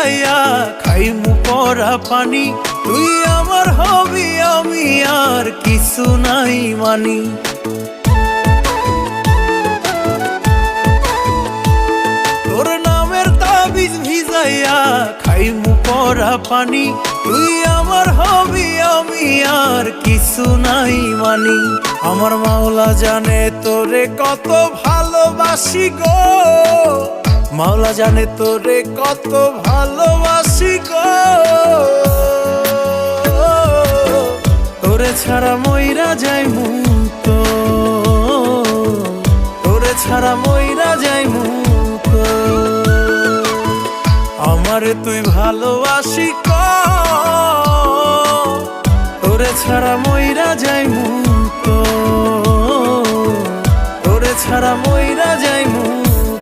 ভিজাইয়া খাইমু পরা পানি, তুই আমার হবি আমি আর কিছু নাই মানি। তোর নামের তাবিজ ভিজাইয়া খাইমু পরা পানি, তুই আমার হবি আমি আর কিছু নাই মানি। আমার মাওলা জানে তোরে কত ভালোবাসি গো, মাওলা জানে তোরে কত ভালোবাসি গো। তোরে ছাড়া মইরা যাইমু তো, তোরে ছাড়া মইরা যাইমু তো। আমারে তুই ভালোবাসি ক, তোরে ছাড়া মইরা যাইমু তো, তোরে ছাড়া মইরা যাইমু।